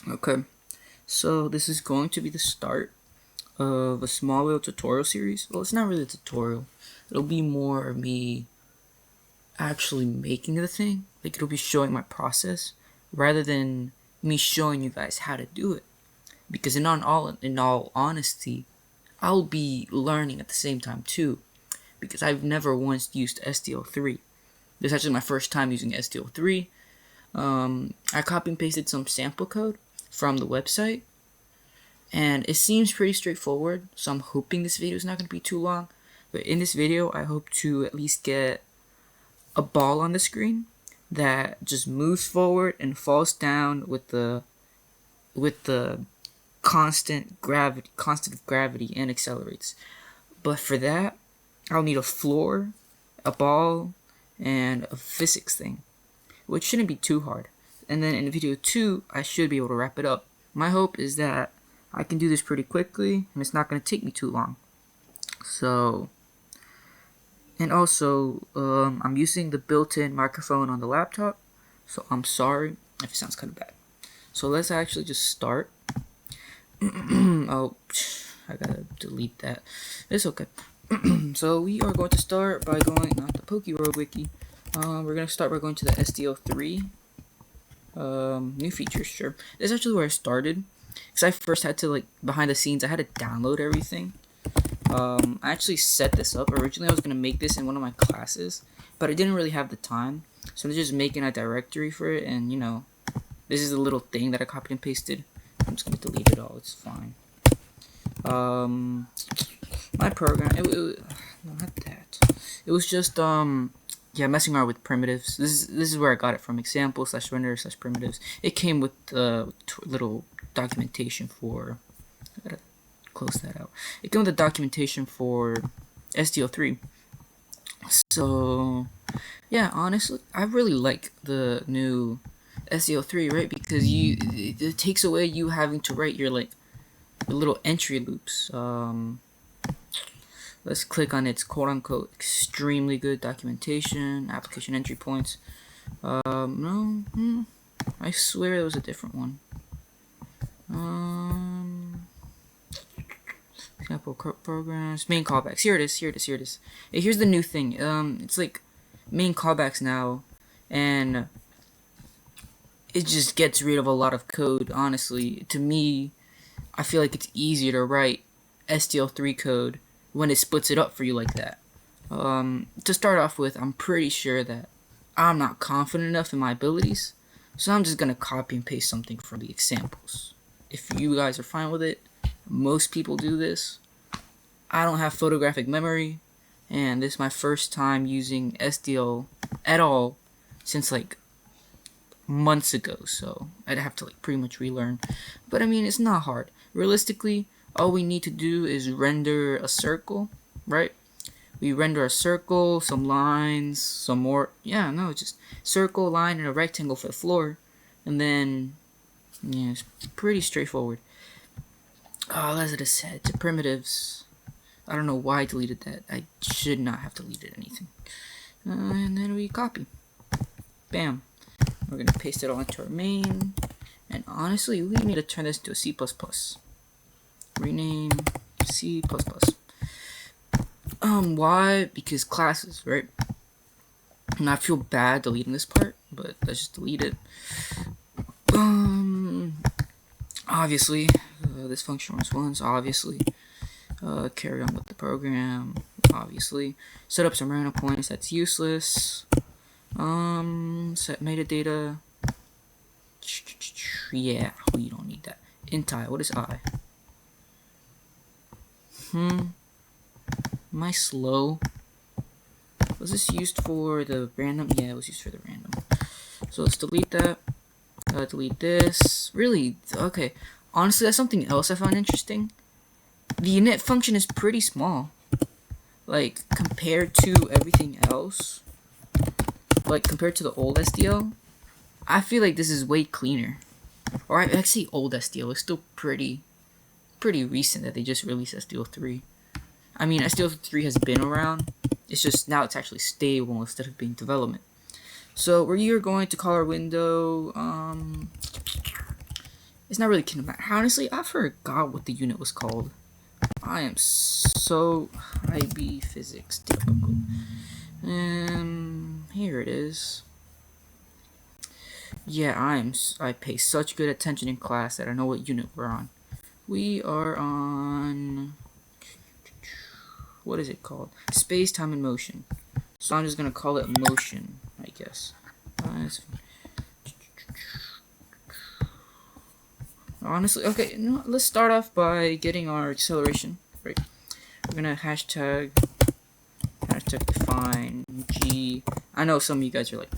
Okay, so this is going to be the start of a small little tutorial series. Well, it's not really a tutorial. It'll be more of me actually making the thing. Like, it'll be showing my process rather than me showing you guys how to do it. Because in all honesty, I'll be learning at the same time too. Because I've never once used SDO3. This is actually my first time using SDO3. I copy and pasted some sample code from the website, and it seems pretty straightforward, so I'm hoping this video is not going to be too long. But in this video, I hope to at least get a ball on the screen that just moves forward and falls down with the constant of gravity, and accelerates. But for that, I'll need a floor, a ball, and a physics thing, which shouldn't be too hard. And then in video 2, I should be able to wrap it up. My hope is that I can do this pretty quickly, and it's not going to take me too long. So, and also, I'm using the built-in microphone on the laptop, so I'm sorry if it sounds kind of bad. So let's actually just start. Oh, I gotta delete that. It's okay. So we are going to start by going, not the PokeWorld wiki. We're gonna start by going to the SDO3. New features, sure. This is actually where I started, because I first had to, like, behind the scenes, I had to download everything. I actually set this up. Originally, I was gonna make this in one of my classes, but I didn't really have the time, so I'm just making a directory for it. And this is a little thing that I copied and pasted. I'm just gonna delete it all. It's fine. My program. No, not that. It was just messing around with primitives. This is where I got it from. Example/render/primitives. It came with little documentation for. I gotta close that out. It came with the documentation for SDO3. So yeah, honestly, I really like the new SDO3, right? Because it takes away you having to write your little entry loops. Let's click on its quote-unquote extremely good documentation, application entry points. No, I swear there was a different one. Example programs, main callbacks. Here it is. Hey, here's the new thing. It's like main callbacks now, and it just gets rid of a lot of code. Honestly, to me, I feel like it's easier to write SDL3 code when it splits it up for you like that. To start off with, I'm pretty sure that I'm not confident enough in my abilities, so I'm just gonna copy and paste something from the examples. If you guys are fine with it, most people do this. I don't have photographic memory, and this is my first time using SDL at all since like months ago, so I'd have to pretty much relearn. But I mean, it's not hard. Realistically, all we need to do is render a circle, right? We render a circle, some lines, some more. Yeah, no, just circle, line, and a rectangle for the floor. And then, yeah, it's pretty straightforward. Oh, as it is said, to primitives. I don't know why I deleted that. I should not have deleted anything. And then we copy. Bam. We're going to paste it all into our main. And honestly, we need to turn this into a C++. Rename C++. Why? Because classes, right? And I feel bad deleting this part, but let's just delete it. Obviously, this function runs once, obviously. Carry on with the program, obviously. Set up some random points, that's useless. Set metadata. Yeah, we don't need that. Int I, what is I? Am I slow? Was this used for the random? Yeah, it was used for the random. So let's delete that. Delete this. Really? Okay. Honestly, that's something else I found interesting. The init function is pretty small. Like, compared to everything else. Like, compared to the old SDL. I feel like this is way cleaner. Or I say old SDL. It's still pretty recent that they just released SDL3. I mean, SDL3 has been around. It's just now it's actually stable instead of being development. So we are going to call our window It's not really kinematics. Honestly, I forgot what the unit was called. I am so IB physics difficult. Here it is. Yeah, I pay such good attention in class that I know what unit we're on. We are on, what is it called? Space, time, and motion. So I'm just gonna call it motion, I guess. Honestly, okay, you know, let's start off by getting our acceleration. Right. We're gonna hashtag define G. I know some of you guys are like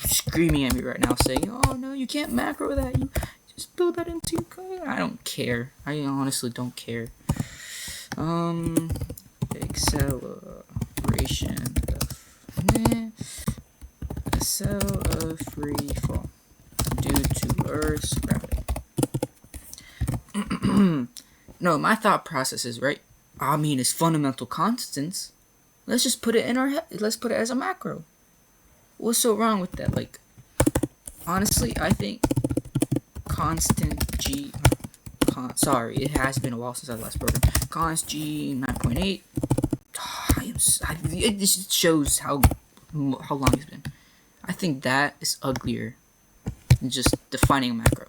screaming at me right now saying, oh no, you can't macro that. You just build that into your code. I don't care. I honestly don't care. Acceleration of free fall due to Earth's gravity. No, my thought process is right. I mean, it's fundamental constants. Let's just put it in our head. Let's put it as a macro. What's so wrong with that? Like, honestly, I think constant G. Sorry, it has been a while since I last program. Const G 9.8. It just shows how long it's been. I think that is uglier than just defining a macro.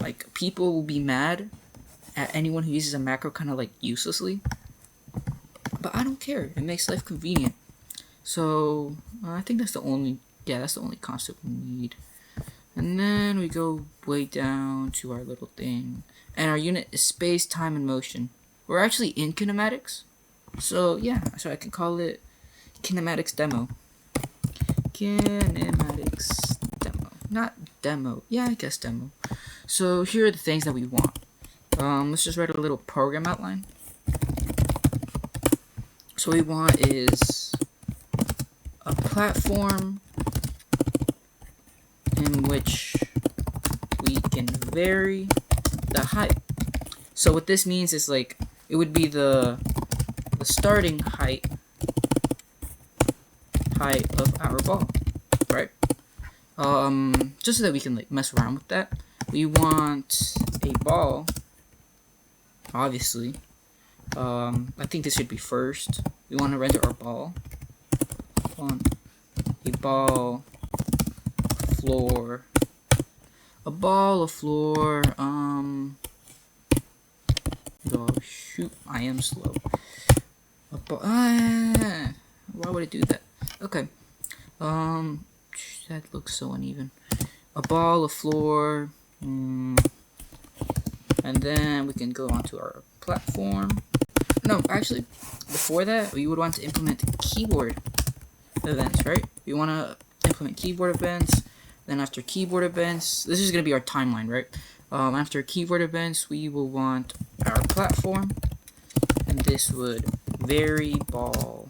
Like, people will be mad at anyone who uses a macro kind of like uselessly. But I don't care. It makes life convenient. So I think that's the only concept we need. And then we go way down to our little thing. And our unit is space, time, and motion. We're actually in kinematics. So yeah, so I can call it kinematics demo. Kinematics demo. Not demo. Yeah, I guess demo. So here are the things that we want. Let's just write a little program outline. So what we want is a platform in which we can vary the height. So what this means is like it would be the starting height of our ball, right? Just so that we can like mess around with that. We want a ball, obviously. I think this should be first. We want to render our ball. On a ball floor. A ball, a floor, oh shoot, I am slow. Why would it do that? Okay. That looks so uneven. A ball, a floor, and then we can go onto our platform. No, actually, before that, we would want to implement keyboard events, right? We want to implement keyboard events. Then after keyboard events, this is going to be our timeline, right? After keyboard events, we will want our platform, and this would vary ball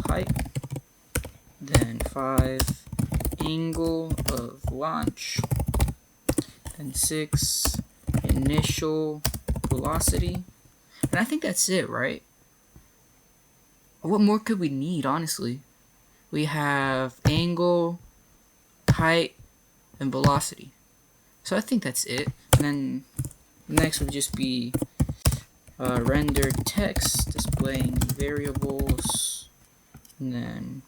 height, then 5 angle of launch, then 6 initial velocity, and I think that's it, right? What more could we need, honestly? We have angle, height, and velocity. So I think that's it. And then next would just be render text displaying variables. And then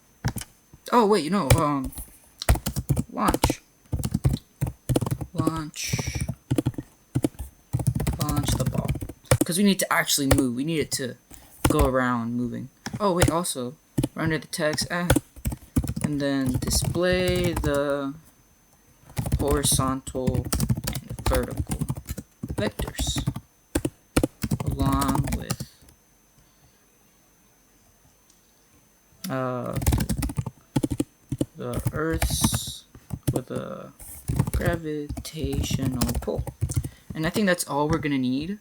launch the ball, because we need to actually move. We need it to go around moving. Oh wait, also render the text and then display the horizontal and vertical vectors along with the Earth's with a gravitational pull. And I think that's all we're gonna need.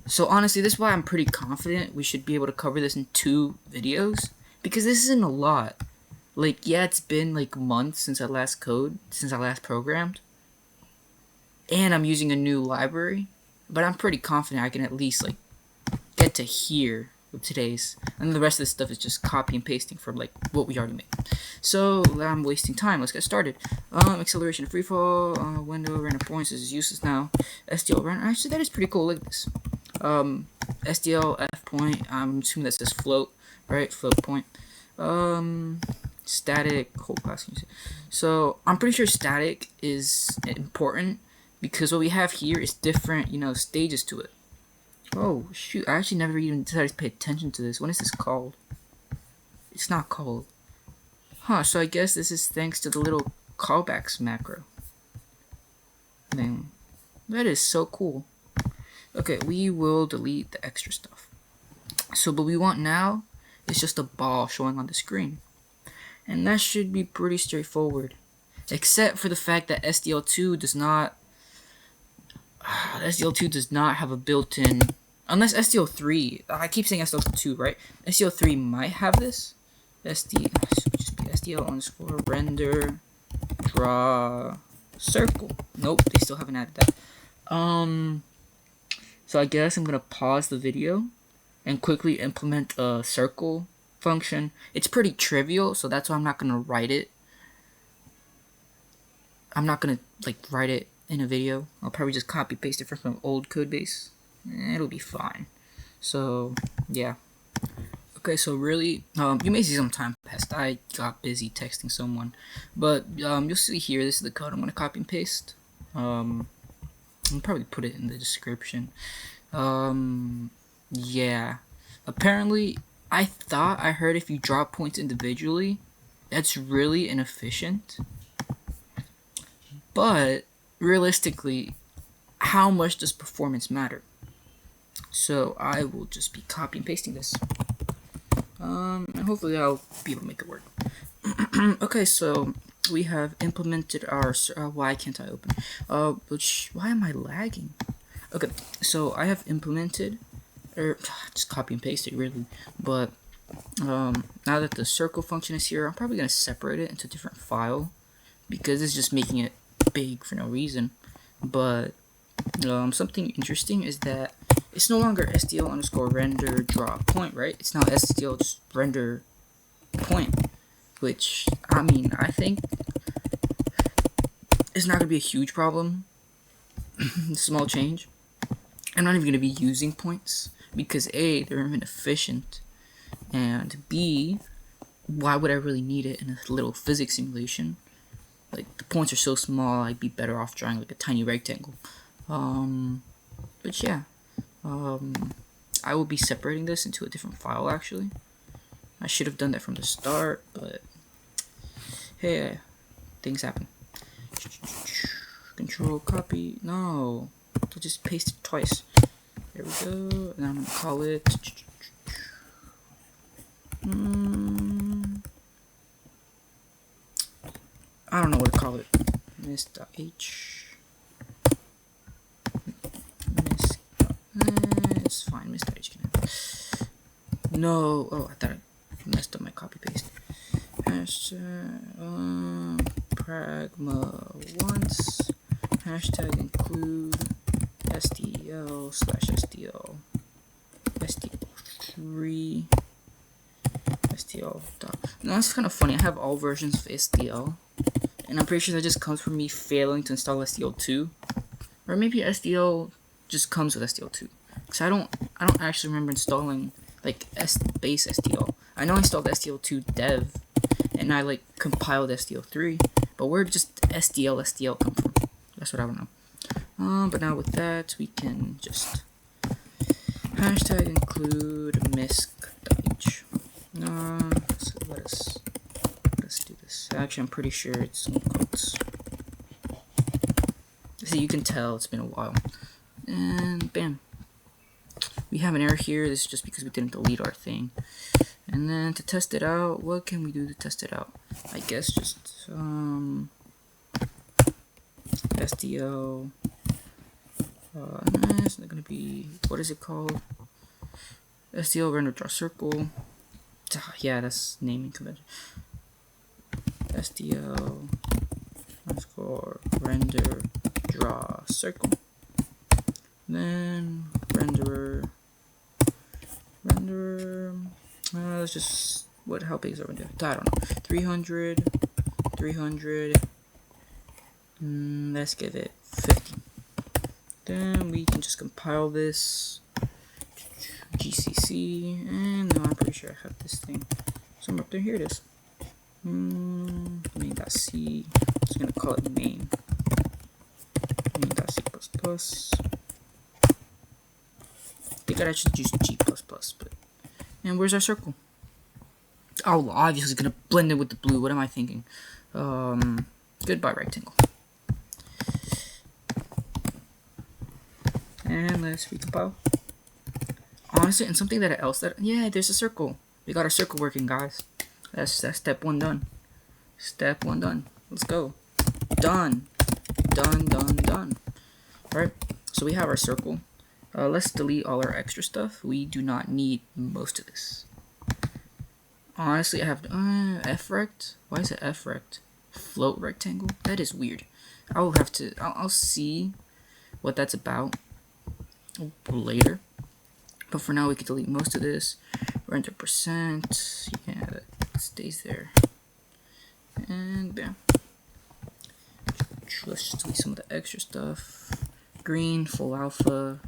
So honestly, this is why I'm pretty confident we should be able to cover this in 2 videos, because this isn't a lot. Like, yeah, it's been like months since I last programmed, and I'm using a new library, but I'm pretty confident I can at least like get to here with today's, and the rest of this stuff is just copy and pasting from like what we already made. So I'm wasting time. Let's get started. Acceleration of freefall, window, random points is useless now. SDL run. Actually, that is pretty cool. Look at this. SDL F point. I'm assuming that says float, right? Float point. Static whole class. So I'm pretty sure static is important because what we have here is different, stages to it. Oh shoot! I actually never even decided to pay attention to this. What is this called? It's not called. Huh, so I guess this is thanks to the little callbacks macro thing. That is so cool. Okay, we will delete the extra stuff. So what we want now is just a ball showing on the screen. And that should be pretty straightforward. Except for the fact that SDL2 does not have a built-in, unless SDL3, I keep saying SDL2, right? SDL3 might have this. SDL underscore render draw circle. Nope, they still haven't added that. So I guess I'm gonna pause the video and quickly implement a circle function. It's pretty trivial, so that's why I'm not gonna write it. I'm not gonna write it in a video. I'll probably just copy paste it from some old code base. It'll be fine. So yeah. Okay, so really, you may see some time passed. I got busy texting someone, but you'll see here. This is the code I'm gonna copy and paste. I'll probably put it in the description. Yeah. Apparently, I thought I heard if you drop points individually, that's really inefficient. But realistically, how much does performance matter? So I will just be copy and pasting this. And hopefully I'll be able to make it work. Okay, so we have implemented our, why can't I open? Why am I lagging? Okay, so I have implemented, just copy and paste it really, but now that the circle function is here, I'm probably going to separate it into a different file, because it's just making it big for no reason. But something interesting is that it's no longer SDL underscore render draw point, right? It's now SDL just render point, which, I mean, I think is not going to be a huge problem. Small change. I'm not even going to be using points because A, they're inefficient, and B, why would I really need it in a little physics simulation? Like, the points are so small, I'd be better off drawing like a tiny rectangle. But yeah. I will be separating this into a different file actually. I should have done that from the start, but hey, things happen. Control copy. No, I just paste it twice. There we go. And I'm gonna call it. I don't know what to call it. Miss.h. It's fine, Miss.h can have. No. Oh, I thought I messed up my copy paste. Hashtag pragma once. Hashtag include SDL slash SDL SDL3 SDL dot. No, that's kind of funny. I have all versions of SDL, and I'm pretty sure that just comes from me failing to install SDL2, or maybe SDL just comes with SDL2. Cause I don't actually remember installing like base SDL. I know I installed SDL2 dev, and I compiled SDL3, but where did just SDL come from? That's what I don't know. But now with that, we can just hashtag include misc.h. So let's do this. Actually, I'm pretty sure it's in quotes. See, you can tell it's been a while. And bam. We have an error here. This is just because we didn't delete our thing. And then to test it out, what can we do to test it out? I guess just SDL. It's not gonna be, what is it called? SDL render draw circle. Yeah, that's naming convention. SDL underscore render draw circle. Then renderer. Let's just How big is our window? I don't know. 300. 300. Let's give it 50. Then we can just compile this. GCC, and no, I'm pretty sure I have this thing somewhere up there. Here it is. Main.c. I'm just gonna call it main. Main.c++. I think I should use G++, but. And where's our circle? Oh, obviously gonna blend it with the blue. What am I thinking? Goodbye rectangle. And let's recompile. Honestly, and something yeah, there's a circle. We got our circle working, guys. That's step 1 done. Step 1 done. Let's go. Done. Done. Alright, so we have our circle. Let's delete all our extra stuff. We do not need most of this. Honestly, I have f-rect. Why is it f-rect? Float rectangle? That is weird. I'll see what that's about later. But for now, we can delete most of this. Render percent. Yeah, that stays there. And bam. Let's just delete some of the extra stuff. Green, full alpha.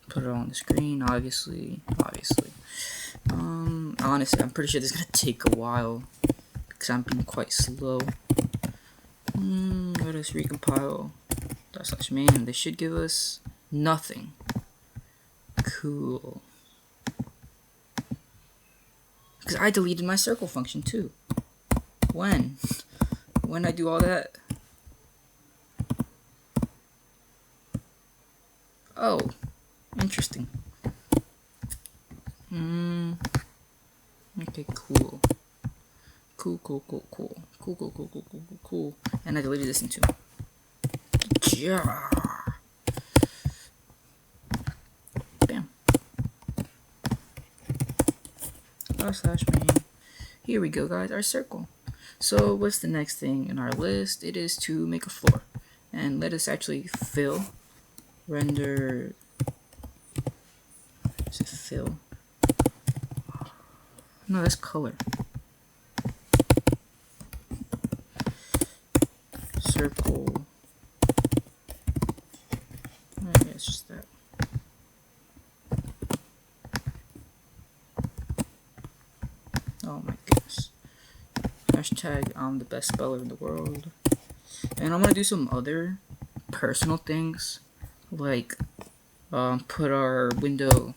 Put it all on the screen, obviously. Honestly, I'm pretty sure this is gonna take a while because I'm being quite slow. Let us recompile. /main. They should give us nothing. Cool. Because I deleted my circle function too. When I do all that? Oh, interesting. Okay, cool. Cool. And I deleted this one too. Yeah. Bam. /main. Here we go, guys, our circle. So what's the next thing in our list? It is to make a floor. And let us actually fill. Render. Is it fill? No, that's color. Circle. Yeah, it's just that. Oh my goodness. Hashtag I'm the best speller in the world. And I'm gonna do some other personal things, like put our window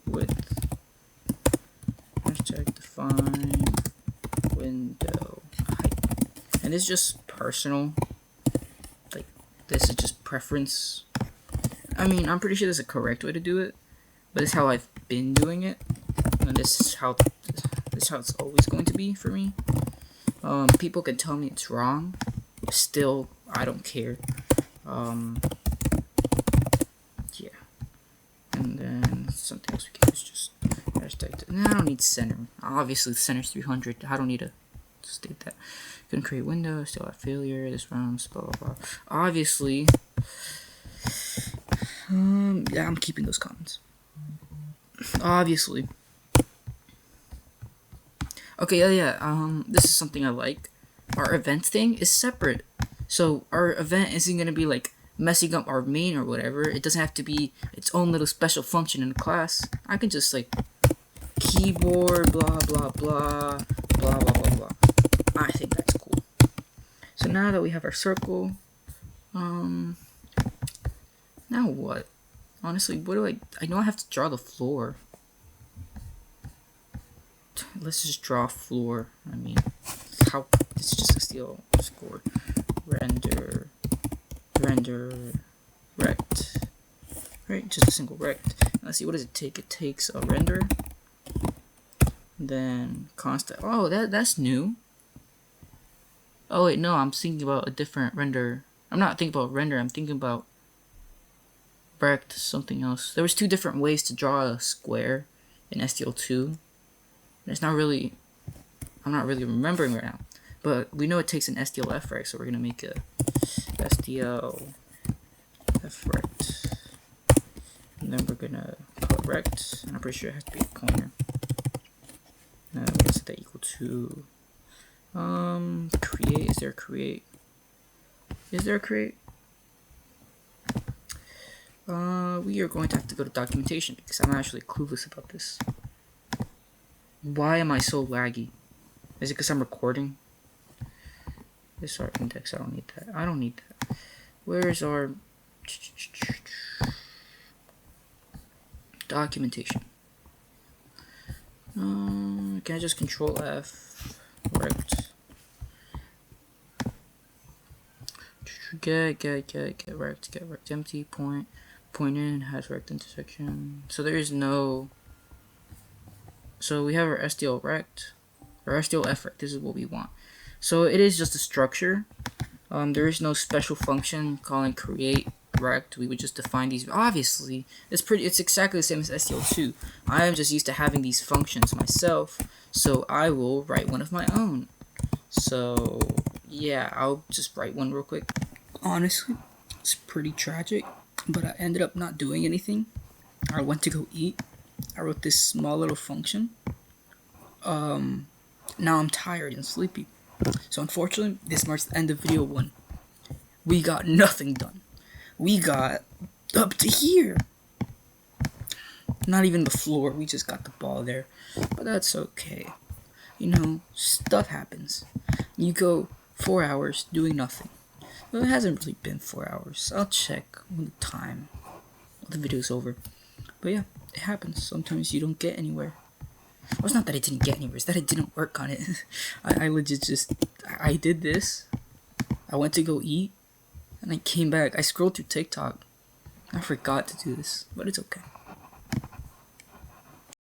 width. Hashtag define window height. And this is just personal. Like, this is just preference. I mean, I'm pretty sure there's a correct way to do it, but this is how I've been doing it, and this is how it's always going to be for me. People can tell me it's wrong. Still, I don't care. Yeah. And then something else we can use, just hashtag. No, I don't need center. Obviously, the center's 300. I don't need to state that. Couldn't create window. Still have failure. This runs. Blah blah blah. Obviously. Yeah, I'm keeping those comments. Obviously. Okay, yeah. This is something I like. Our event thing is separate. So our event isn't gonna be like messing up our main or whatever. It doesn't have to be its own little special function in the class. I can just like keyboard blah blah blah blah blah blah blah. I think that's cool. So now that we have our circle, now what? Honestly, what do I know I have to draw the floor. Let's just draw a floor. I mean, how this is just a steel score. Render rect. Right, just a single rect. Let's see, what does it take? It takes a render, then constant. Oh, that's new. Oh wait, no, I'm thinking about a different render. I'm not thinking about render. I'm thinking about rect something else. There was 2 different ways to draw a square in STL2. It's not really. I'm not really remembering right now. But we know it takes an STL-F rect, so we're gonna make a STL-F rect. then we're gonna put rect, and I'm pretty sure it has to be a pointer. And we're gonna set that equal to create. Is there a create? Is there a create? We are going to have to go to documentation because I'm actually clueless about this. Why am I so laggy? Is it because I'm recording? This is our index. I don't need that. I don't need that. Where is our documentation? Can I just control F? Rect. Get rect empty point in has rect intersection. So there is no. So we have our STL rect or STL F rect. This is what we want. So it is just a structure. There is no special function calling create rect. We would just define these. Obviously, it's exactly the same as STL2. I am just used to having these functions myself, so I will write one of my own. So yeah, I'll just write one real quick. Honestly, it's pretty tragic, but I ended up not doing anything. I went to go eat. I wrote this small little function. Now I'm tired and sleepy. So unfortunately, this marks the end of video 1. We got nothing done. We got up to here. Not even the floor. We just got the ball there. But that's okay. You know, stuff happens. You go 4 hours doing nothing. Well, it hasn't really been 4 hours. I'll check when the time the video's over. But yeah, it happens. Sometimes you don't get anywhere. Well, it's not that I didn't get anywhere, it's that I didn't work on it. I legit just, I did this. I went to go eat, and I came back. I scrolled through TikTok. I forgot to do this, but it's okay.